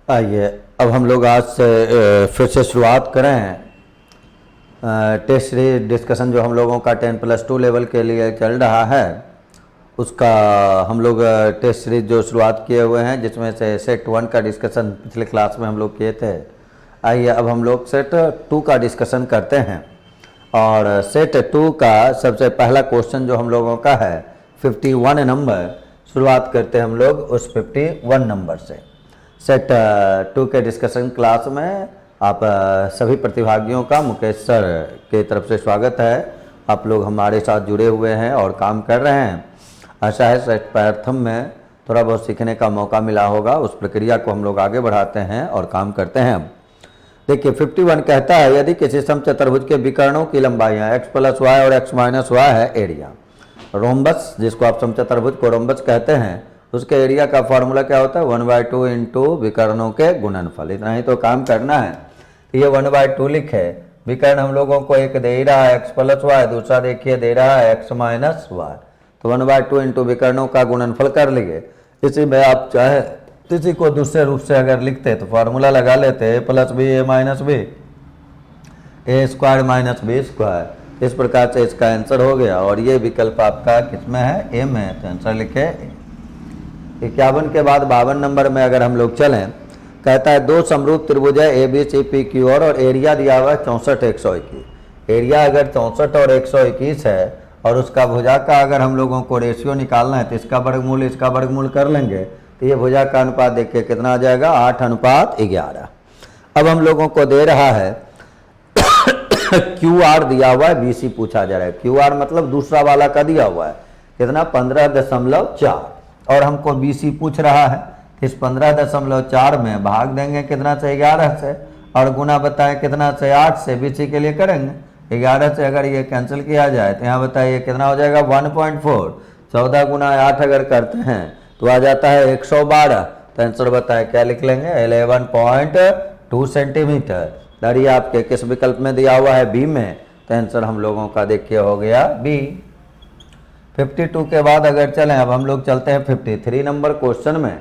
आइए अब हम लोग आज से फिर से शुरुआत करें। टेस्ट सीरीज डिस्कशन जो हम लोगों का 10+2 लेवल के लिए चल रहा है उसका हम लोग टेस्ट सीरीज जो शुरुआत किए हुए हैं, जिसमें से सेट 1 का डिस्कशन पिछले क्लास में हम लोग किए थे। आइए अब हम लोग सेट 2 का डिस्कशन करते हैं। और सेट 2 का सबसे पहला क्वेश्चन जो हम लोगों का है 51 नंबर, शुरुआत करते हैं हम लोग उस 51 नंबर से। सेट 2 के डिस्कशन क्लास में आप सभी प्रतिभागियों का मुकेश सर के तरफ से स्वागत है। आप लोग हमारे साथ जुड़े हुए हैं और काम कर रहे हैं। आशा है सेट प्रथम में थोड़ा बहुत सीखने का मौका मिला होगा। उस प्रक्रिया को हम लोग आगे बढ़ाते हैं और काम करते हैं। देखिए 51 कहता है, यदि किसी समचतुर्भुज के विकर्णों की लंबाइयाँ x+y और x-y है, एरिया रोम्बस, जिसको आप समचतुर्भुज को रोम्बस कहते हैं, उसके एरिया का फॉर्मूला क्या होता है 1/2 इंटू विकर्णों के गुणनफल। इतना ही तो काम करना है। तो ये 1/2 लिखे। विकर्ण हम लोगों को एक दे रहा है x+y, दूसरा देखिए दे रहा है x-y। तो 1/2 इंटू विकर्णों का गुणनफल कर लिए। इसी में आप चाहे इसी को दूसरे रूप से अगर लिखते तो फार्मूला लगा लेते a + b a - b, a² - b²। इस प्रकार से इसका आंसर हो गया। और ये विकल्प आपका किसमें है, ए में। तो आंसर लिखे 51 के बाद 52 नंबर में अगर हम लोग चलें, कहता है दो समरूप त्रिभुज है ABCPQ और एरिया दिया हुआ है 64 121। एरिया अगर 64 और 121 है और उसका भुजा का अगर हम लोगों को रेशियो निकालना है तो इसका वर्गमूल कर लेंगे। तो ये भुजा का अनुपात देखिए कितना आ जाएगा 8:11। अब हम लोगों को दे रहा है QR दिया हुआ है, BC पूछा जा रहा है। QR मतलब दूसरा वाला का दिया हुआ है कितना 15.4 और हमको BC पूछ रहा है। इस 15.4 में भाग देंगे कितना से 11 से और गुना बताएं कितना से 8 से। BC के लिए करेंगे 11 से अगर ये कैंसिल किया जाए तो यहाँ बताइए कितना हो जाएगा 1.4। 14 गुना 8 अगर करते हैं तो आ जाता है 112। तो आंसर बताएं क्या लिख लेंगे 11.2 सेंटीमीटर। दारी आपके किस विकल्प में दिया हुआ है, बी में। तो आंसर हम लोगों का देखिए हो गया बी। 52 के बाद अगर चलें, अब हम लोग चलते हैं 53 नंबर क्वेश्चन में।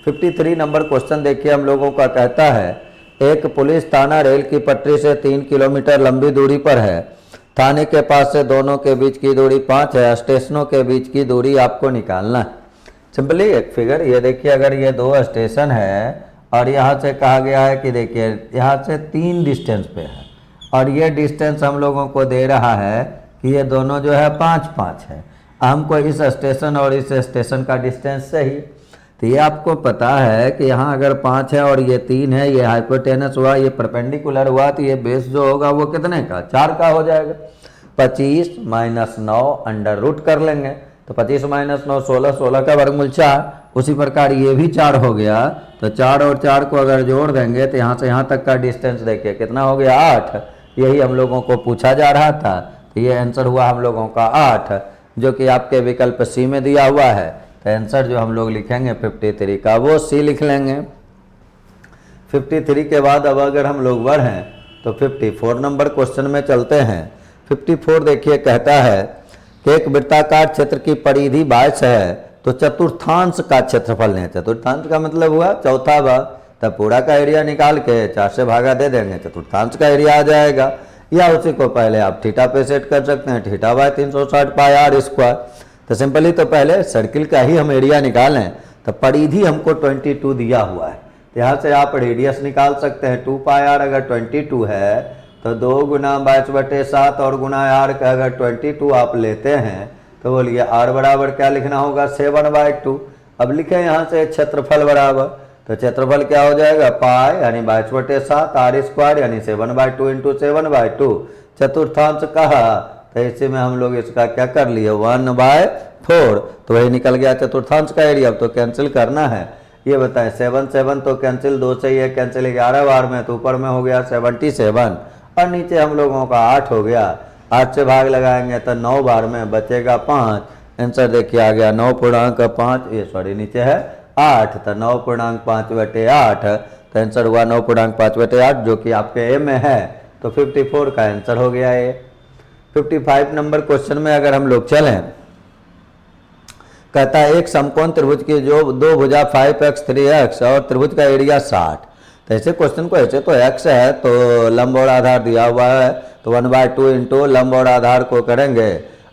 53 नंबर क्वेश्चन देखिए हम लोगों का कहता है एक पुलिस थाना रेल की पटरी से 3 किलोमीटर लंबी दूरी पर है। थाने के पास से दोनों के बीच की दूरी 5 है। स्टेशनों के बीच की दूरी आपको निकालना है। सिंपली एक फिगर, ये देखिए अगर ये 2 स्टेशन है और यहाँ से कहा गया है कि देखिए यहाँ से 3 डिस्टेंस पे है और ये डिस्टेंस हम लोगों को दे रहा है कि ये दोनों जो है 5-5 है। हमको इस स्टेशन और इस स्टेशन का डिस्टेंस चाहिए। तो ये आपको पता है कि यहाँ अगर 5 है और ये 3 है, ये हाइपोटेनस हुआ, ये परपेंडिकुलर हुआ, तो ये बेस जो होगा वो कितने का 4 का हो जाएगा। 25 - 9 अंडर रूट कर लेंगे। तो 25 - 9 16, 16 का वर्गमूल 4। उसी प्रकार ये भी 4 हो गया। तो 4 और 4 को अगर जोड़ देंगे तो यहाँ से यहाँ तक का डिस्टेंस देखिए कितना हो गया 8। यही हम लोगों को पूछा जा रहा था। तो ये आंसर हुआ हम लोगों का 8, जो कि आपके विकल्प सी में दिया हुआ है। तो आंसर जो हम लोग लिखेंगे 53 का वो सी लिख लेंगे। 53 के बाद अब अगर हम लोग बढ़ें तो 54 नंबर क्वेश्चन में चलते हैं। 54 देखिए कहता है कि एक वृत्ताकार क्षेत्र की परिधि 22 है तो चतुर्थांश का क्षेत्रफल लें। चतुर्थांश का मतलब हुआ चौथा भाग। तब पूरा का एरिया निकाल के 4 से भागा दे देंगे, चतुर्थांश का एरिया आ जाएगा। या उसी को पहले आप थीटा पे सेट कर सकते हैं, θ/360πr²। तो सिंपली तो पहले सर्किल का ही हम एरिया निकालें। तो परिधि हमको 22 दिया हुआ है। तो यहाँ से आप रेडियस निकाल सकते हैं 2πr अगर 22 है तो 2 गुना 22/7 और गुना r का अगर 22 आप लेते हैं तो बोलिए r बराबर क्या लिखना होगा 7/2। अब लिखें यहाँ से क्षेत्रफल बराबर, तो क्षेत्रफल क्या हो जाएगा पाई यानी 22/7 r² यानी 7/2 इंटू 7/2। चतुर्थांश कहा तो इसी में हम लोग इसका क्या कर लिए 1/4। तो वही निकल गया चतुर्थांश का एरिया। अब तो कैंसिल करना है। ये बताएं 7 तो कैंसिल 2 से ये कैंसिल 11 बार में, तो ऊपर में हो गया 77 और नीचे हम लोगों का 8 हो गया। 8 से भाग लगाएंगे तो 9 बार में बचेगा 5। आंसर देखिए आ गया 9.5। ये सॉरी नीचे है 8, तो 9.5/8। तो आंसर हुआ 9.5/8 जो कि आपके ए में है। तो 54 का आंसर हो गया ए। 55 नंबर क्वेश्चन में अगर हम लोग चलें कहता है एक समकोण त्रिभुज की जो दो भुजा 5x 3x और त्रिभुज का एरिया 60। तो ऐसे क्वेश्चन को ऐसे तो x है तो लंब और आधार दिया हुआ है तो 1/2 इंटू लंब और आधार को करेंगे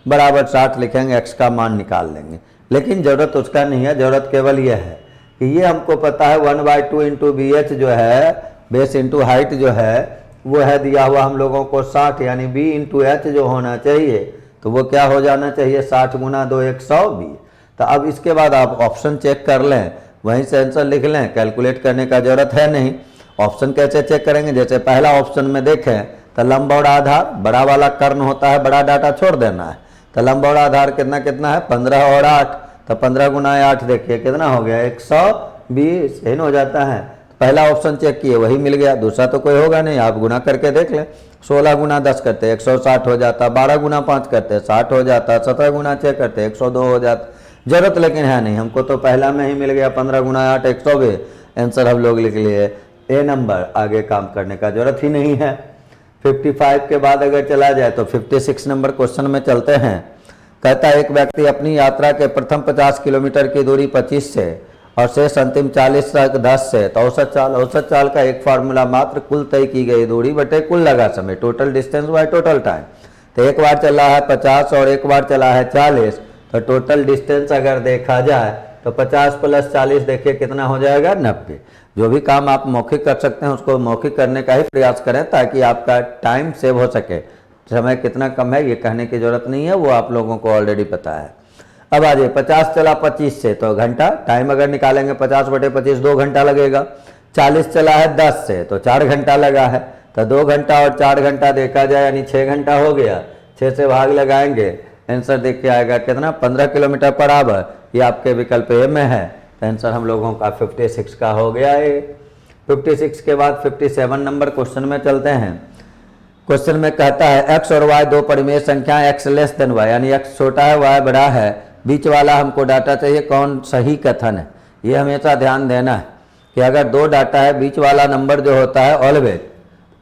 बराबर 60 लिखेंगे, x का मान निकाल लेंगे। लेकिन ज़रूरत उसका नहीं है, ज़रूरत केवल यह है कि ये हमको पता है 1/2 इंटू BH जो है बेस इंटू हाइट जो है वो है दिया हुआ हम लोगों को 60, यानी B इंटू H जो होना चाहिए तो वो क्या हो जाना चाहिए 60 गुना 2 120। तो अब इसके बाद आप ऑप्शन चेक कर लें, वहीं से आंसर लिख लें, कैलकुलेट करने का जरूरत है नहीं। ऑप्शन कैसे चेक करेंगे, जैसे पहला ऑप्शन में देखें तो लंब और आधार बड़ा वाला कर्ण होता है, बड़ा डाटा छोड़ देना है। तो लंब और आधार कितना कितना है 15 और 8, तो 15 गुना 8 देखिए कितना हो गया 120 इन हो जाता है। पहला ऑप्शन चेक किए वही मिल गया, दूसरा तो कोई होगा नहीं, आप गुना करके देख लें। 16 गुना 10 करते 160 हो जाता, 12 गुना 5 करते 60 हो जाता, 17 गुना 6 करते 102 हो जाता। जरूरत लेकिन है नहीं, हमको तो पहला में ही मिल गया 15 गुना 8 120, आंसर हम लोग लिख लिए ए नंबर। आगे काम करने का जरूरत ही नहीं है। 55 के बाद अगर चला जाए तो 56 नंबर क्वेश्चन में चलते हैं। कहता है एक व्यक्ति अपनी यात्रा के प्रथम 50 किलोमीटर की दूरी 25 से और शेष अंतिम 40 तक 10 से, तो औसत चाल का एक फार्मूला मात्र कुल तय की गई दूरी बटे कुल लगा समय, total distance by total time. तो एक बार चला है 50 और एक बार चला है 40, तो टोटल डिस्टेंस अगर देखा जाए तो 50 प्लस 40 देखिए कितना हो जाएगा 90। जो भी काम आप मौखिक कर सकते हैं उसको मौखिक करने का ही प्रयास करें ताकि आपका टाइम सेव हो सके। समय कितना कम है ये कहने की जरूरत नहीं है, वो आप लोगों को ऑलरेडी पता है। अब आ जाइए 50 चला 25 से तो घंटा, टाइम अगर निकालेंगे 50 बटे 25 2 घंटा लगेगा। 40 चला है 10 से तो 4 घंटा लगा है, तो 2 घंटा और 4 घंटा देखा जाए यानी 6 घंटा हो गया। 6 से भाग लगाएंगे आंसर देख के आएगा कितना 15 किलोमीटर पर आवर, ये आपके विकल्प ए में है। तो आंसर हम लोगों का 56 का हो गया है। 56 के बाद 57 नंबर क्वेश्चन में चलते हैं। क्वेश्चन में कहता है x और y दो परिमेय संख्या x लेस देन y, यानी x छोटा है y बड़ा है, बीच वाला हमको डाटा चाहिए, कौन सही कथन है। ये हमेशा ध्यान देना है कि अगर दो डाटा है बीच वाला नंबर जो होता है ऑलवेज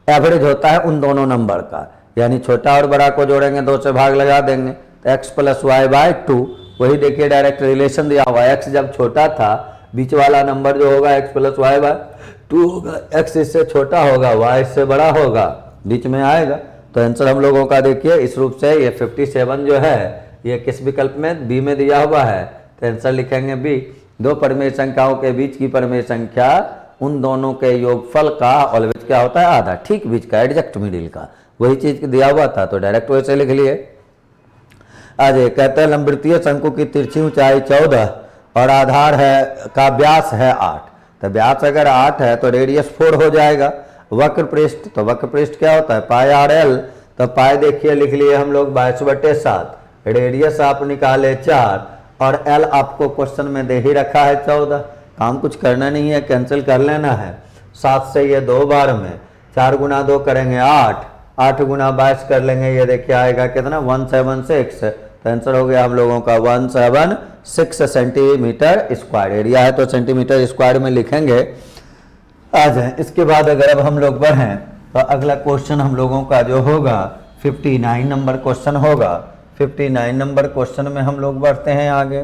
एवरेज होता है उन दोनों नंबर का, यानी छोटा और बड़ा को जोड़ेंगे 2 से भाग लगा देंगे तो x प्लस वाई बाय 2, वही देखिए डायरेक्ट रिलेशन दिया हुआ है। x जब छोटा था बीच वाला नंबर जो होगा x प्लस वाई बाय 2 होगा, x इससे छोटा होगा y इससे बड़ा होगा, बीच में आएगा। तो आंसर हम लोगों का देखिए इस रूप से ये 57 जो है ये किस विकल्प में बी में दिया हुआ है, तो आंसर लिखेंगे बी। दो परिमेय संख्याओं के बीच की परिमेय संख्या उन दोनों के योगफल का ऑलवेज क्या होता है आधा, ठीक बीच का एडजस्ट मिडिल का, वही चीज दिया हुआ था तो डायरेक्ट वैसे लिख लिए। आज कहते हैं लंबवृत्तीय शंकु की तिरछी ऊंचाई 14 और आधार है का व्यास है 8, तो व्यास अगर 8 है तो रेडियस 4 हो जाएगा। वक्र पृष्ठ, तो वक्र पृष्ठ क्या होता है पाई आर एल, तो पाई देखिए लिख लिए हम लोग 22/7, रेडियस आप निकाले 4 और एल आपको क्वेश्चन में दे ही रखा है 14। काम कुछ करना नहीं है, कैंसिल कर लेना है। 7 से ये 2 बार में 4 गुना 2 करेंगे 8, 8 गुना 22 कर लेंगे, ये देखिए आएगा कितना 176, तो आंसर हो गया हम लोगों का 176 सेंटीमीटर स्क्वायर। एरिया है तो सेंटीमीटर स्क्वायर में लिखेंगे। आ जाए इसके बाद अगर अब हम लोग बढ़ें तो अगला क्वेश्चन हम लोगों का जो होगा 59 नंबर क्वेश्चन होगा। 59 नंबर क्वेश्चन में हम लोग बढ़ते हैं आगे।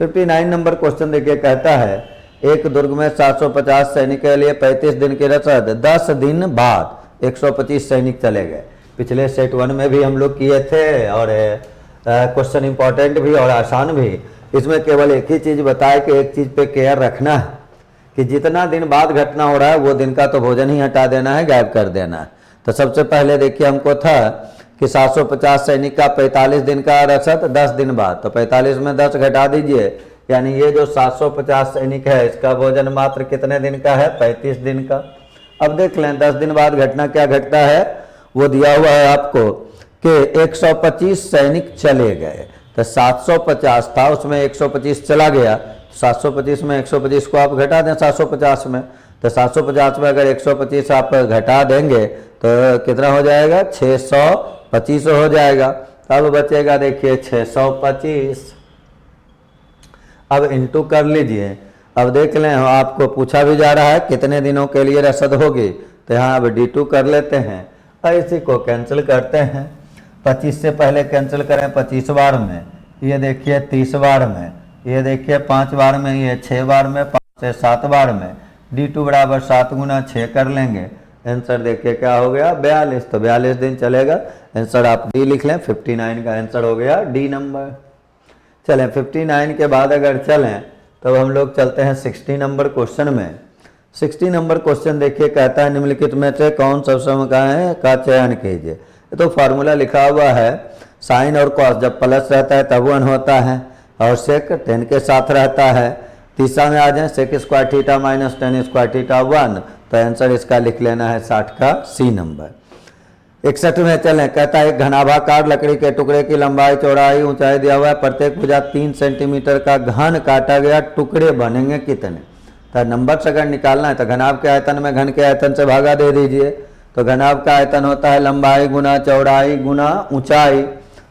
59 नंबर क्वेश्चन देखिए कहता है एक दुर्ग में 750 सैनिक के लिए 35 दिन की रसद, 10 दिन बाद 125 सैनिक चले गए। पिछले सेट 1 में भी हम लोग किए थे और क्वेश्चन इंपॉर्टेंट भी और आसान भी। इसमें केवल एक ही चीज बताए कि एक चीज पे केयर रखना है कि जितना दिन बाद घटना हो रहा है वो दिन का तो भोजन ही हटा देना है, गायब कर देना है। तो सबसे पहले देखिए हमको था कि 750 सैनिक का 45 दिन का रसद 10 दिन बाद, तो 45 में 10 घटा दीजिए, यानी ये जो 750 सैनिक है इसका भोजन मात्र कितने दिन का है 35 दिन का। अब देख लें 10 दिन बाद घटना क्या घटता है, वो दिया हुआ है आपको कि 125 सैनिक चले गए। तो 750 था उसमें 125 चला गया, 725 में 125 को आप घटा दें 750 में, तो 750 में अगर 125 आप घटा देंगे तो कितना हो जाएगा 625 हो जाएगा। तब बचेगा देखिए 625। अब इंटू कर लीजिए। अब देख लें आपको पूछा भी जा रहा है कितने दिनों के लिए रसद होगी, तो यहाँ अब D2 कर लेते हैं और इसी को कैंसिल करते हैं। 25 से पहले कैंसिल करें 25 बार में, ये देखिए 30 बार में, ये देखिए 5 बार में, ये 6 बार में, 5 से 7 बार में। D2 बराबर 7 गुना 6 कर लेंगे। आंसर देखिए क्या हो गया 42, तो 42 दिन चलेगा। आंसर आप डी लिख लें, 59 का आंसर हो गया डी नंबर। चलें 59 के बाद अगर चलें तो हम लोग चलते हैं 60 नंबर क्वेश्चन में। 60 नंबर क्वेश्चन देखिए कहता है निम्नलिखित में से कौन सब समीकरण का चयन कीजिए। तो फार्मूला लिखा हुआ है साइन और कॉस जब प्लस रहता है तब 1 होता है और सेक 10 के साथ रहता है। तीसरा में आ जाए sec square theta minus 10 square theta 1, तो आंसर इसका लिख लेना है 60 का सी नंबर। 61 में चलें कहता है एक घनाभाकार लकड़ी के टुकड़े की लंबाई चौड़ाई ऊंचाई दिया हुआ है, प्रत्येक भुजा 3 सेंटीमीटर का घन काटा गया, टुकड़े बनेंगे कितने। तो नंबर से अगर निकालना है तो घनाभ के आयतन में घन के आयतन से भागा दे दीजिए। तो घनाभ का आयतन होता है लंबाई गुना चौड़ाई गुना ऊंचाई।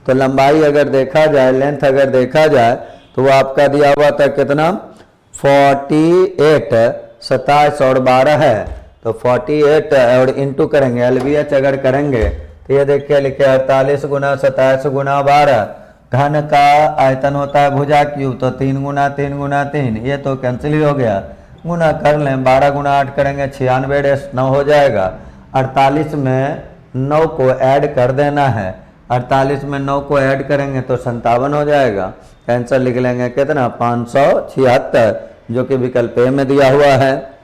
तो लंबाई अगर देखा जाए, लेंथ अगर देखा जाए तो वो आपका दिया हुआ था कितना 48, 27 और 12 है। तो 48 और इंटू करेंगे LBH अगर करेंगे तो ये देखिए लिखे 48 गुना 27 गुना 12। घन का आयतन होता है भुजा क्यूब, तो 3 गुना 3 गुना 3, ये तो कैंसिल ही हो गया। गुना कर लें 12 गुना 8 करेंगे 96 9 हो जाएगा। 48 में 9 को ऐड कर देना है, 48 में 9 को ऐड करेंगे तो 57 हो जाएगा। आंसर लिख लेंगे कितना 576, जो कि विकल्प ए में दिया हुआ है।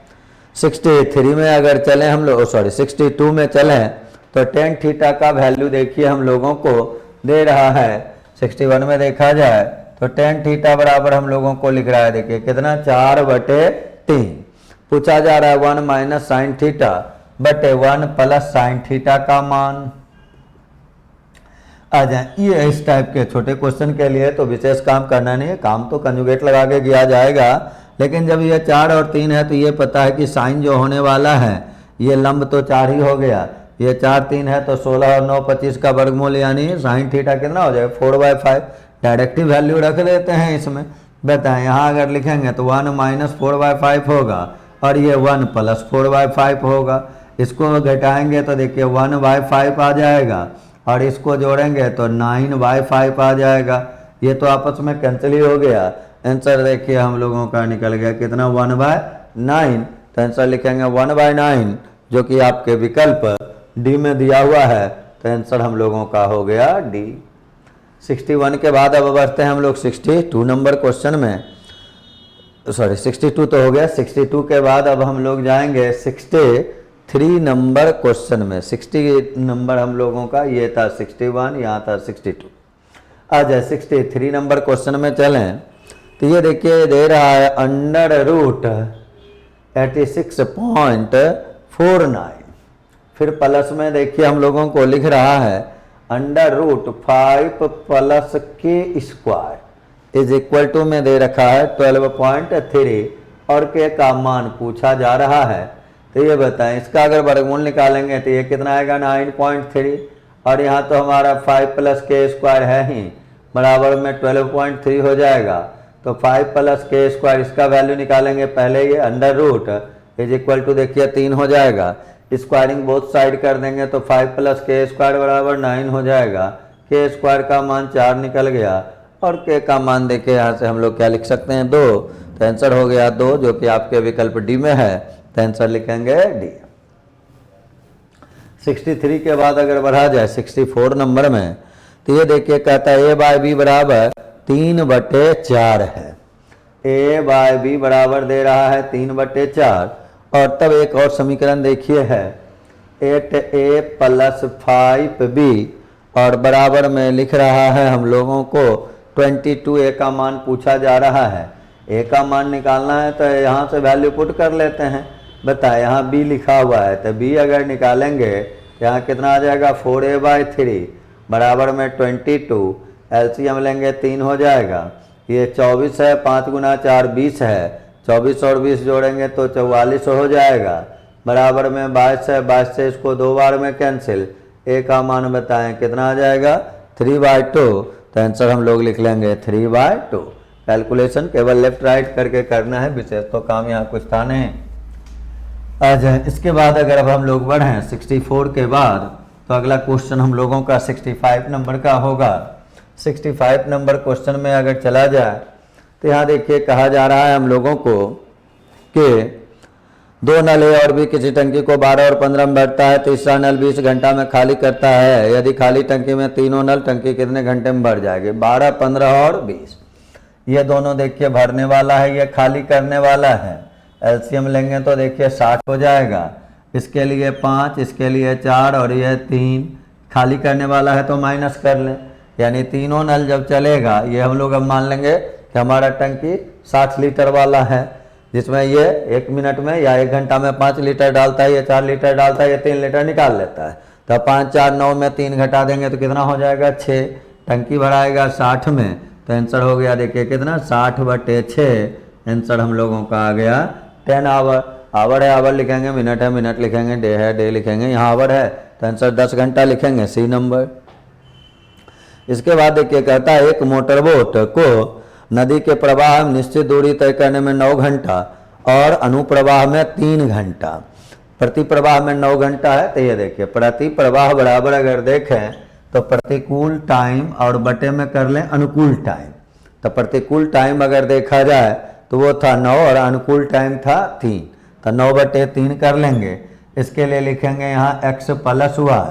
63 में अगर चलें हम लोग, 62 में चलें तो टेन थीटा का वैल्यू देखिए हम लोगों को दे रहा है। 61 में देखा जाए तो टेन थीटा बराबर हम लोगों को लिख रहा है देखिए कितना 4/3। पूछा जा रहा है 1 माइनस साइन थीटा बटे 1 प्लस साइन थीटा का मान। आ जाए ये इस टाइप के छोटे क्वेश्चन के लिए तो विशेष काम करना नहीं है, काम तो कंजुगेट लगा के किया जाएगा। लेकिन जब ये 4 और 3 है तो ये पता है कि साइन जो होने वाला है ये लंब तो 4 ही हो गया, ये 4 3 है तो 16 और 9 25 का वर्गमूल यानी साइन थीटा कितना हो जाएगा 4/5। डायरेक्टिव वैल्यू रख देते हैं इसमें। बताएं यहाँ अगर लिखेंगे तो 1 माइनस 4/5 होगा और ये 1 प्लस 4/5 होगा। इसको घटाएंगे तो देखिए 1/5 आ जाएगा और इसको जोड़ेंगे तो 9/5 आ जाएगा। ये तो आपस में कैंसिल ही हो गया। आंसर देखिए हम लोगों का निकल गया कितना 1/9। तो आंसर लिखेंगे 1/9, जो कि आपके विकल्प डी में दिया हुआ है। तो आंसर हम लोगों का हो गया डी। 61 के बाद अब बढ़ते हैं हम लोग 62 नंबर क्वेश्चन में। 62 तो हो गया। 62 के बाद अब हम लोग जाएंगे 63 नंबर क्वेश्चन में। 60 नंबर हम लोगों का ये था 61, यहाँ था 62। आ जाए 63 नंबर क्वेश्चन में चलें तो ये देखिए दे रहा है √86.49, फिर प्लस में देखिए हम लोगों को लिख रहा है √5 प्लस के स्क्वायर इज इक्वल टू में दे रखा है 12.3 और के का मान पूछा जा रहा है। तो ये बताएं इसका अगर वर्गमूल निकालेंगे तो ये कितना आएगा 9.3 और यहाँ तो हमारा 5 प्लस के स्क्वायर है ही, बराबर में 12.3 हो जाएगा। तो 5 प्लस के स्क्वायर इसका वैल्यू निकालेंगे पहले, ये √ इज इक्वल टू देखिए 3 हो जाएगा। स्क्वायरिंग बोथ साइड कर देंगे तो 5 प्लस के स्क्वायर बराबर 9 हो जाएगा। के स्क्वायर का मान 4 निकल गया और के का मान देखिए यहाँ से हम लोग क्या लिख सकते हैं 2। तो आंसर हो गया 2, जो कि आपके विकल्प डी में है। तो आंसर लिखेंगे डी। 63 के बाद अगर बढ़ा जाए 64 नंबर में तो ये देखिए कहता है a/b बराबर 3/4 है। a/b बराबर दे रहा है 3/4 और तब एक और समीकरण देखिए है 8a + 5b और बराबर में लिख रहा है हम लोगों को 22a का मान पूछा जा रहा है। a का मान निकालना है तो यहाँ से वैल्यू पुट कर लेते हैं। बताए यहाँ b लिखा हुआ है तो b अगर निकालेंगे तो यहाँ कितना आ जाएगा 4a/3 बराबर में 22। एलसीएम लेंगे 3 हो जाएगा। ये 24 है, 5 गुना 4 20 है, 24 और 20 जोड़ेंगे तो 44 हो जाएगा। बराबर में 22 है, 22 से इसको 2 बार में कैंसिल। ए का मान बताएं कितना आ जाएगा 3/2। तो आंसर हम लोग लिख लेंगे 3/2। कैलकुलेशन केवल लेफ्ट राइट करके करना है, विशेष तो काम यहाँ कुछ था नहीं। आ जाए इसके बाद अगर अब हम लोग बढ़ें 64 के बाद तो अगला क्वेश्चन हम लोगों का 65 नंबर का होगा। 65 नंबर क्वेश्चन में अगर चला जाए तो यहाँ देखिए कहा जा रहा है हम लोगों को कि 2 नल है और भी किसी टंकी को 12 और 15 में भरता है, तीसरा नल 20 घंटा में खाली करता है। यदि खाली टंकी में तीनों नल टंकी कितने घंटे में भर जाएगी? 12, 15 और 20। ये दोनों देखिए भरने वाला है, ये खाली करने वाला है। एलसीएम लेंगे तो देखिए 60 हो जाएगा। इसके लिए 5, इसके लिए 4 और ये 3। खाली करने वाला है तो माइनस कर लें, यानी तीनों नल जब चलेगा, ये हम लोग अब मान लेंगे कि हमारा टंकी 60 लीटर वाला है, जिसमें ये 1 मिनट में या 1 घंटा में 5 लीटर डालता है, ये 4 लीटर डालता है, ये 3 लीटर निकाल लेता है। तो 5, 4, 9 में 3 घटा देंगे तो कितना हो जाएगा? 6। टंकी भराएगा 60 में, तो आंसर हो गया देखिए कितना? 60/6। आंसर हम लोगों का आ गया 10 आवर। आवर है आवर लिखेंगे, मिनट है मिनट लिखेंगे, डे है डे लिखेंगे। यहाँ आवर है तो आंसर 10 घंटा लिखेंगे, सी नंबर। इसके बाद देखिए कहता है एक मोटर बोट को नदी के प्रवाह में निश्चित दूरी तय करने में 9 घंटा और अनुप्रवाह में 3 घंटा। प्रति प्रवाह में 9 घंटा है, तो ये देखिए प्रति प्रवाह बराबर अगर देखें तो प्रतिकूल टाइम और बटे में कर लें अनुकूल टाइम। तो प्रतिकूल टाइम अगर देखा जाए तो वो था 9 और अनुकूल टाइम था 3, तो 9/3 कर लेंगे। इसके लिए लिखेंगे यहाँ x + y,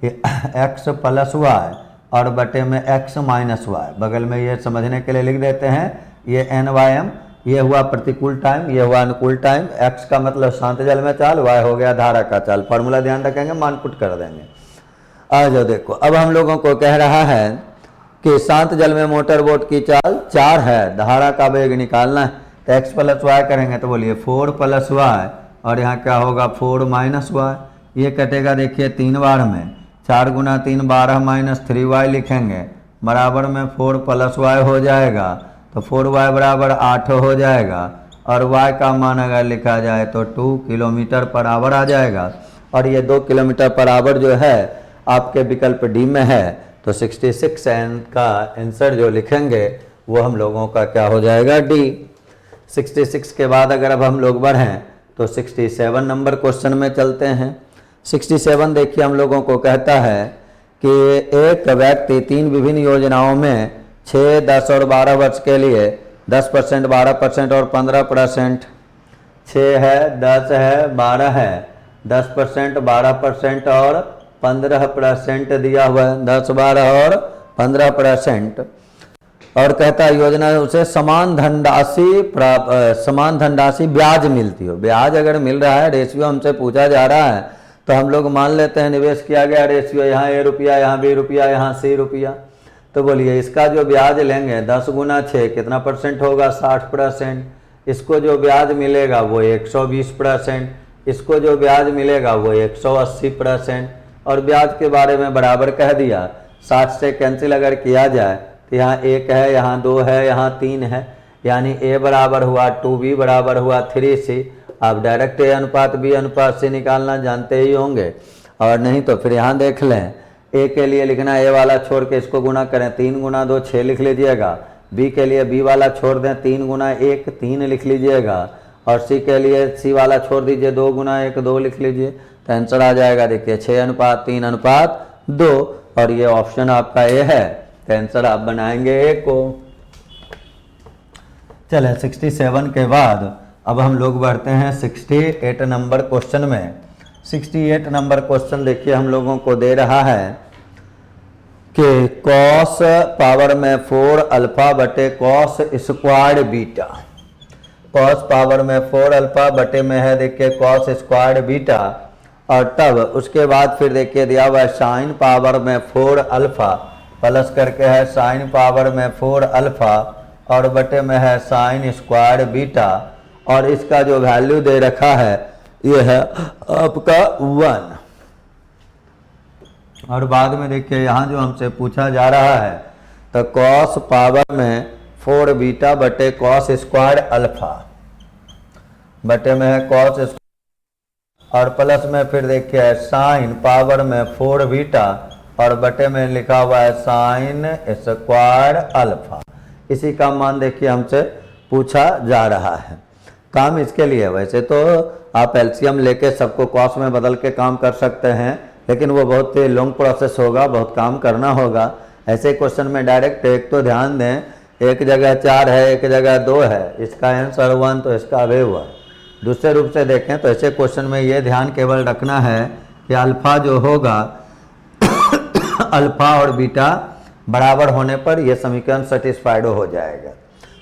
ये x + y और बटे में x - y। बगल में ये समझने के लिए लिख देते हैं, ये NYM, ये हुआ प्रतिकूल टाइम, ये हुआ अनुकूल टाइम। x का मतलब शांत जल में चाल, y हो गया धारा का चाल। फॉर्मूला ध्यान रखेंगे, मान पुट कर देंगे। आ जाओ देखो, अब हम लोगों को कह रहा है कि शांत जल में मोटर बोट की चाल 4 है, धारा का वेग निकालना है। तो x + y करेंगे तो बोलिए 4 + y और यहाँ क्या होगा 4 - y। ये कटेगा देखिए 3 बार में, 4 × 3 12 - 3y लिखेंगे, बराबर में 4 + y हो जाएगा। तो 4y बराबर 8 हो जाएगा और y का मान अगर लिखा जाए तो 2 किलोमीटर/आवर आ जाएगा। और ये 2 किलोमीटर/आवर जो है आपके विकल्प डी में है, तो 66 का आंसर जो लिखेंगे वो हम लोगों का क्या हो जाएगा? डी। 66 के बाद अगर अब हम लोग बढ़ें तो 67 नंबर क्वेश्चन में चलते हैं। 67 देखिए हम लोगों को कहता है कि एक व्यक्ति 3 विभिन्न योजनाओं में 6, 10 और 12 वर्ष के लिए 10%, 12% और 15%, 6 है, 10 है, 12 है, 10%, 12% और 15% दिया हुआ है, 10, 12 और 15%। और कहता है योजना उसे समान धनराशि ब्याज मिलती हो। ब्याज अगर मिल रहा है, रेशियो हमसे पूछा जा रहा है, तो हम लोग मान लेते हैं निवेश किया गया रेशियो, यहाँ A रुपया, यहाँ B रुपया, यहाँ C रुपया। तो बोलिए इसका जो ब्याज लेंगे 10 × 6 कितना % होगा? 60%। इसको जो ब्याज मिलेगा वो 120%, इसको जो ब्याज मिलेगा वो 180%। और ब्याज के बारे में बराबर कह दिया, 60 से कैंसिल अगर किया जाए तो यहाँ 1 है, यहाँ 2 है, यहाँ 3 है, यानी A बराबर हुआ 2B बराबर हुआ 3C। आप डायरेक्ट A अनुपात B अनुपात C निकालना जानते ही होंगे, और नहीं तो फिर यहाँ देख लें। A के लिए लिखना A वाला छोड़ के इसको गुना करें, 3 × 2 6 लिख लीजिएगा। B के लिए B वाला छोड़ दें, 3 × 1 3 लिख लीजिएगा। और C के लिए C वाला छोड़ दीजिए, 2 × 1 2 लिख लीजिए। तो आंसर आ जाएगा देखिए 6:3:2, और ये ऑप्शन आपका A है। तो आंसर आप बनाएंगे A को। चले 67 के बाद अब हम लोग बढ़ते हैं 68 नंबर क्वेश्चन में। 68 नंबर क्वेश्चन देखिए हम लोगों को दे रहा है कि cos पावर में 4 अल्फा बटे cos squared beta. cos power में 4 अल्फा बटे में है देखिए cos स्क्वायर्ड बीटा, और तब उसके बाद फिर देखिए दिया हुआ है साइन पावर में 4 अल्फा प्लस करके है साइन पावर में 4 अल्फा और बटे में है साइन स्क्वायर्ड बीटा, और इसका जो वैल्यू दे रखा है ये है आपका 1। और बाद में देखिए यहाँ जो हमसे पूछा जा रहा है तो cos पावर में 4 बीटा बटे cos स्क्वायर्ड अल्फा बटे में है cos और प्लस में फिर देखिए साइन पावर में 4 बीटा और बटे में लिखा हुआ है साइन स्क्वायर्ड अल्फा। इसी का मान देखिए हमसे पूछा जा रहा है। काम इसके लिए वैसे तो आप एलसीएम लेके सबको कॉस में बदल के काम कर सकते हैं, लेकिन वो बहुत ही लॉन्ग प्रोसेस होगा, बहुत काम करना होगा। ऐसे क्वेश्चन में डायरेक्ट एक तो ध्यान दें एक जगह 4 है, एक जगह 2 है, इसका आंसर 1, तो इसका भी 1। दूसरे रूप से देखें तो ऐसे क्वेश्चन में ये ध्यान केवल रखना है कि अल्फ़ा जो होगा अल्फ़ा और बीटा बराबर होने पर यह समीकरण सेटिस्फाइड हो जाएगा।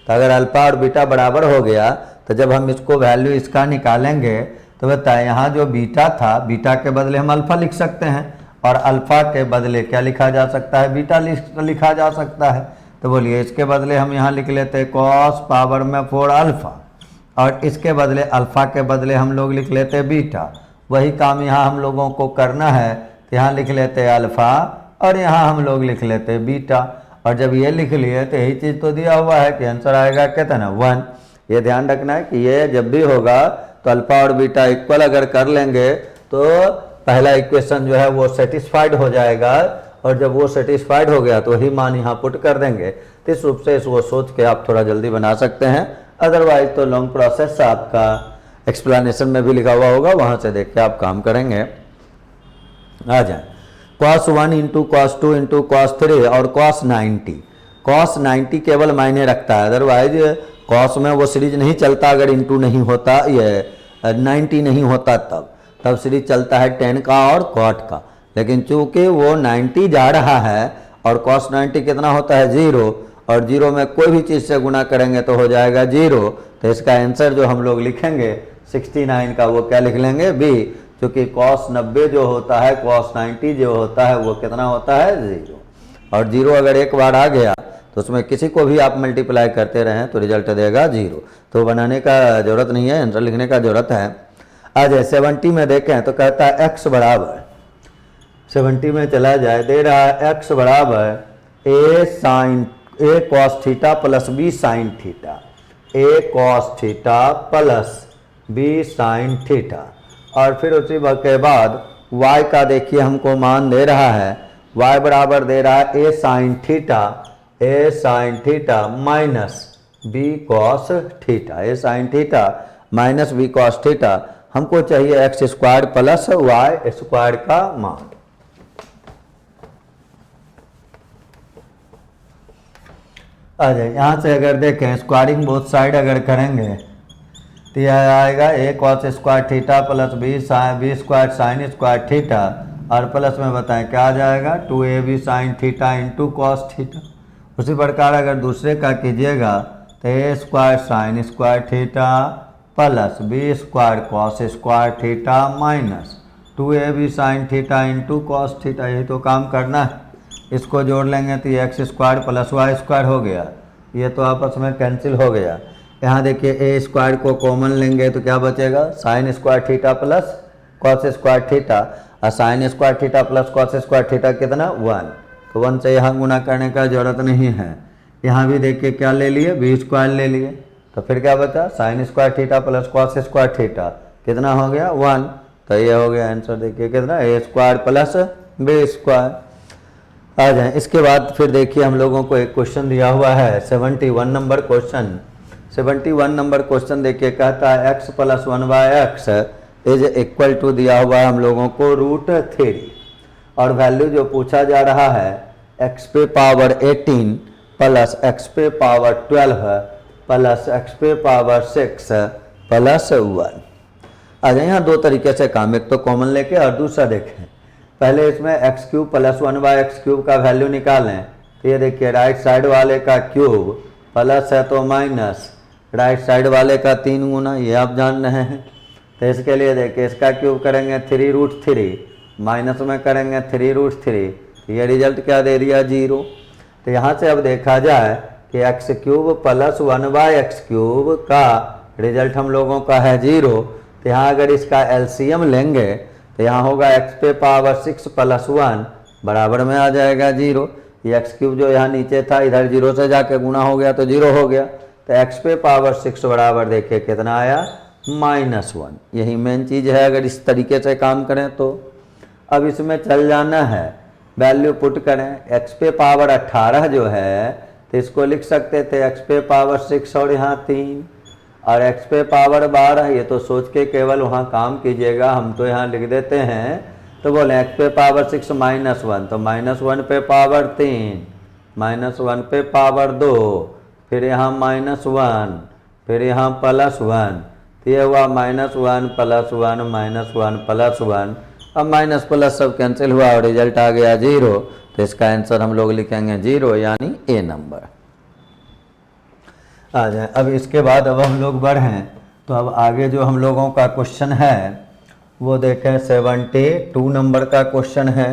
तो अगर अल्फ़ा और बीटा बराबर हो गया तो जब हम इसको वैल्यू इसका निकालेंगे तो बताए यहाँ जो बीटा था, बीटा के बदले हम अल्फ़ा लिख सकते हैं और अल्फ़ा के बदले क्या लिखा जा सकता है, बीटा लिखा जा सकता है। तो बोलिए इसके बदले हम यहाँ लिख लेते हैं कॉस पावर में 4 अल्फ़ा और इसके बदले अल्फ़ा के बदले हम लोग लिख लेते बीटा। वही काम यहाँ हम लोगों को करना है, तो यहाँ लिख लेते अल्फ़ा और यहाँ हम लोग लिख लेते बीटा। और जब ये लिख लिए तो यही चीज़ तो दिया हुआ है कि आंसर आएगा कितना 1। ये ध्यान रखना है कि ये जब भी होगा तो अल्फ़ा और बीटा इक्वल अगर कर लेंगे तो पहला इक्वेशन जो है वो सेटिस्फाइड हो जाएगा और जब वो सेटिस्फाइड हो गया तो वही मान यहाँ पुट कर देंगे। तो इस रूप से इसको सोच के आप थोड़ा जल्दी बना सकते हैं, अदरवाइज तो लॉन्ग प्रोसेस आपका एक्सप्लेनेशन में भी लिखा हुआ होगा, वहाँ से देख के आप काम करेंगे। आ जाए cos 1 into cos 2 into cos 3 और cos 90। cos 90 केवल मायने रखता है, अदरवाइज cos में वो सीरीज नहीं चलता अगर इंटू नहीं होता, ये 90 नहीं होता तब सीरीज चलता है 10 का और cot का। लेकिन चूंकि वो 90 जा रहा है और cos 90 कितना होता है 0 और 0 में कोई भी चीज़ से गुना करेंगे तो हो जाएगा 0। तो इसका आंसर जो हम लोग लिखेंगे 69 का वो क्या लिख लेंगे बी, क्योंकि cos 90 जो होता है cos 90 जो होता है वो कितना होता है 0 और 0 अगर एक बार आ गया तो उसमें किसी को भी आप मल्टीप्लाई करते रहें तो रिजल्ट देगा 0। तो बनाने का ज़रूरत नहीं है, आंसर लिखने का ज़रूरत है। आज 70 में देखें तो कहता है x बराबर 70 में चला जाए, दे रहा है x बराबर a cos theta plus b sine theta, a cos theta plus b sine theta. और फिर उसी के बाद y का देखिए हमको मान दे रहा है, y बराबर दे रहा है a sine theta minus b cos theta, a sine theta minus b cos theta. हमको चाहिए x square plus y square का मान। आ जाए यहाँ से अगर देखें स्क्वायरिंग बोथ साइड अगर करेंगे तो यह आएगा a cos square theta plus b square sine square theta और प्लस में बताएं क्या आ जाएगा 2ab sine theta into cos theta. उसी प्रकार अगर दूसरे का कीजिएगा तो a square sine square theta plus b square cos square theta minus 2ab sine theta into cos theta. यही तो काम करना है। इसको जोड़ लेंगे तो ये x square plus y square हो गया, ये तो आपस में कैंसिल हो गया। यहाँ देखिए ए स्क्वायर को कॉमन लेंगे तो क्या बचेगा sine square theta plus cos square theta और sine square theta plus cos square theta कितना 1। तो 1 से यहाँ गुना करने का जरूरत नहीं है। यहाँ भी देखिए क्या ले लिए बी स्क्वायर ले लिए, तो फिर क्या बचा sign square theta plus cos square theta कितना हो गया 1। तो ये हो गया आंसर देखिए कितना ए स्क्वायर प्लस बी स्क्वायर। आ जाए इसके बाद फिर देखिए हम लोगों को एक क्वेश्चन दिया हुआ है 71 नंबर क्वेश्चन। 71 नंबर क्वेश्चन देखिए कहता है x plus 1/x is equal to दिया हुआ है हम लोगों को √3 और वैल्यू जो पूछा जा रहा है x पे पावर 18 प्लस x पे पावर 12 प्लस x पे पावर 6 प्लस 1। आ जाए यहाँ दो तरीके से काम, एक तो कॉमन लेके और दूसरा देखें। पहले इसमें x³ प्लस 1/x³ का वैल्यू निकालें तो ये देखिए राइट साइड वाले का क्यूब प्लस है तो माइनस, राइट साइड वाले का 3 गुना, ये आप जान रहे हैं। तो इसके लिए देखिए इसका क्यूब करेंगे 3√3 माइनस में करेंगे 3√3, ये रिजल्ट क्या दे दिया 0। तो यहाँ से अब देखा जाए कि x³ प्लस 1/x³ का रिजल्ट हम लोगों का है 0। तो यहाँ अगर इसका एलसीएम लेंगे तो यहाँ होगा x पे पावर 6 प्लस 1 बराबर में आ जाएगा 0। ये x³ जो यहाँ नीचे था इधर 0 से जाके गुना हो गया तो 0 हो गया। तो x पे पावर 6 बराबर देखिए कितना आया -1। यही मेन चीज़ है अगर इस तरीके से काम करें तो। अब इसमें चल जाना है, वैल्यू पुट करें। x पे पावर 18 जो है तो इसको लिख सकते थे x पे पावर 6 और यहाँ 3 और x पे पावर 12, ये तो सोच के केवल वहाँ काम कीजिएगा, हम तो यहाँ लिख देते हैं। तो बोले x पे पावर 6 -1 तो -1 पे पावर 3 -1 पे पावर 2 फिर यहाँ -1, फिर यहाँ +1, तो ये हुआ -1 +1 -1 +1। अब माइनस प्लस सब कैंसिल हुआ और रिजल्ट आ गया 0, तो इसका आंसर हम लोग लिखेंगे 0 यानी ए नंबर आ जाए। अब इसके बाद अब हम लोग बढ़ें तो अब आगे जो हम लोगों का क्वेश्चन है वो देखें 72 नंबर का क्वेश्चन है।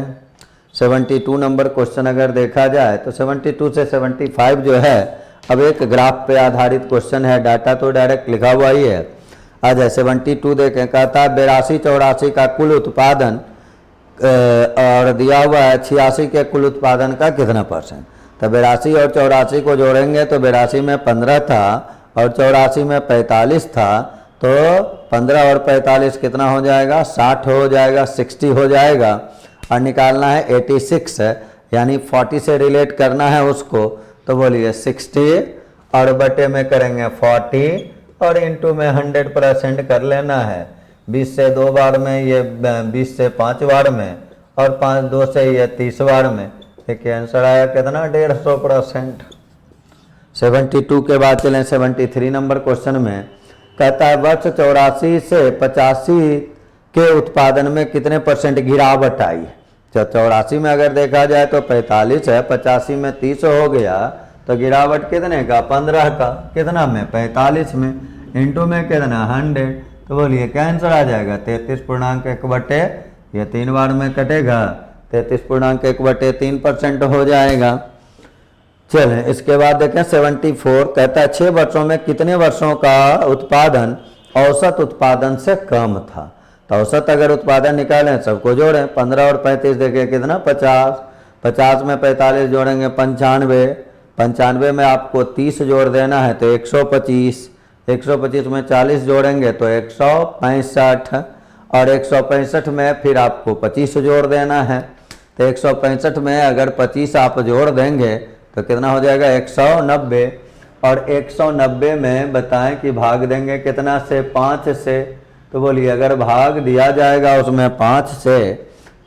72 नंबर क्वेश्चन अगर देखा जाए तो 72 से 75 जो है अब एक ग्राफ पे आधारित क्वेश्चन है, डाटा तो डायरेक्ट लिखा हुआ ही है। आ जाए 72 देखें, कहता है 82-84 का कुल उत्पादन और दिया हुआ है 86 के कुल उत्पादन का कितना %। तो 82 और 84 को जोड़ेंगे तो 82 में 15 था और 84 में 45 था, तो 15 और 45 कितना हो जाएगा, 60 हो जाएगा, 60 हो जाएगा। और निकालना है 86 यानी 40 से रिलेट करना है उसको, तो बोलिए 60 और बटे में करेंगे 40 और इंटू में 100% कर लेना है। 20 से 2 बार में, ये 20 से 5 बार में और 5-2 से ये 30 बार में। देखिए आंसर आया कितना, 150%। 72 के बाद चलें 73 नंबर क्वेश्चन में, कहता है वर्ष 84 से 85 के उत्पादन में कितने % गिरावट आई। तो 84 में अगर देखा जाए तो 45 है, 85 में 30 हो गया, तो गिरावट कितने का, 15 का, कितना में, 45 में, इंटू में कितना, 100। तो बोलिए क्या आंसर आ जाएगा, 33.1 बटे, ये 3 बार में कटेगा, 33.1 बटे 3% हो जाएगा। चलें इसके बाद देखें 74, कहता है 6 वर्षों में कितने वर्षों का उत्पादन औसत उत्पादन से कम था। तो औसत अगर उत्पादन निकालें सबको जोड़ें, 15 और 35 देखिए कितना, 50, 50 में 45 जोड़ेंगे 95, 95 में आपको 30 जोड़ देना है तो 125, 125 में 40 जोड़ेंगे तो 165 और 165 में फिर आपको 25 जोड़ देना है। तो 165 में अगर 25 आप जोड़ देंगे तो कितना हो जाएगा, 190। और 190 में बताएं कि भाग देंगे कितना से, 5 से। तो बोलिए अगर भाग दिया जाएगा उसमें 5 से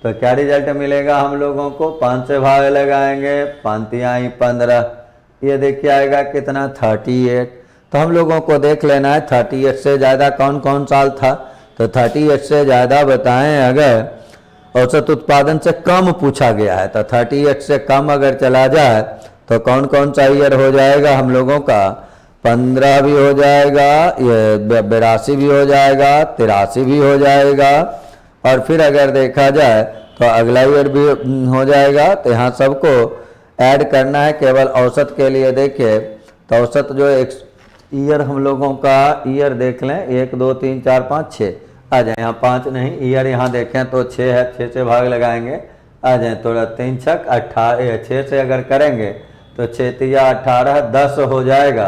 तो क्या रिजल्ट मिलेगा हम लोगों को, 5 से भाग लगाएंगे, 5 15, ये देखिए आएगा कितना, 38। तो हम लोगों को देख लेना है 38 से ज़्यादा कौन कौन साल था। तो 38 से ज़्यादा बताएं अगर औसत उत्पादन से कम पूछा गया है, तो 38 से कम अगर चला जाए तो कौन कौन सा ईयर हो जाएगा हम लोगों का, 15 भी हो जाएगा, ये 82 भी हो जाएगा, 83 भी हो जाएगा, और फिर अगर देखा जाए तो अगला ईयर भी हो जाएगा। तो यहाँ सबको ऐड करना है केवल औसत के लिए। देखिए तो औसत जो एक ईयर हम लोगों का, ईयर देख लें 1 2 3 4 5 6 आ जाए, यहाँ 5 नहीं, ईयर यहाँ देखें तो 6 है, 6 से भाग लगाएंगे, आ जाए थोड़ा 3 छक 18, 6 से अगर करेंगे तो 6 तिया 18, 10 हो जाएगा,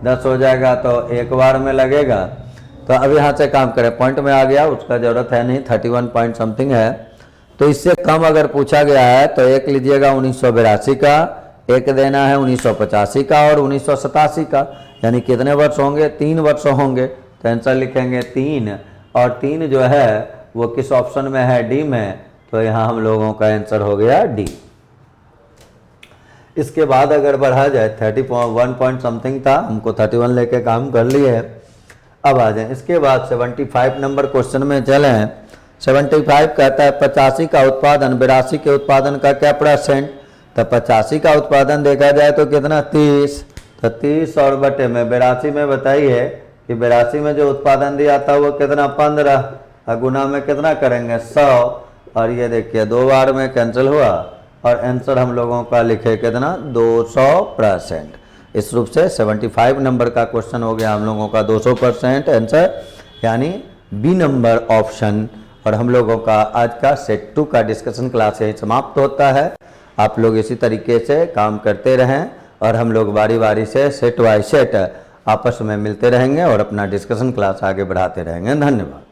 10 हो जाएगा तो एक बार में लगेगा। तो अब यहाँ से काम करें, पॉइंट में आ गया, उसका ज़रूरत है नहीं, 31 पॉइंट समथिंग है। तो इससे कम अगर पूछा गया है तो एक लीजिएगा 1982 का, एक देना है 1985 का और 1987 का, यानी कितने वर्ष होंगे, 3 वर्ष होंगे। तो आंसर लिखेंगे 3, और 3 जो है वो किस ऑप्शन में है, डी में। तो यहाँ हम लोगों का आंसर हो गया डी। इसके बाद अगर बढ़ा जाए 31 पॉइंट समथिंग था, हमको 31 लेके काम कर लिए है। अब आ जाए इसके बाद 75 नंबर क्वेश्चन में चलें। 75 कहता है 85 का उत्पादन 82 के उत्पादन का क्या %। तो 85 का उत्पादन देखा जाए तो कितना, 30। तो 30 और बटे में 82 में बताइए कि 82 में जो उत्पादन दिया था वो कितना, 15, और गुना में कितना करेंगे, 100, और ये देखिए 2 बार में कैंसिल हुआ और आंसर हम लोगों का लिखे कितना, 200%। इस रूप से 75 नंबर का क्वेश्चन हो गया हम लोगों का 200% आंसर, यानी बी नंबर ऑप्शन। और हम लोगों का आज का सेट 2 का डिस्कशन क्लास यही समाप्त होता है। आप लोग इसी तरीके से काम करते रहें और हम लोग बारी बारी से सेट बाय सेट आपस में मिलते रहेंगे और अपना डिस्कशन क्लास आगे बढ़ाते रहेंगे। धन्यवाद।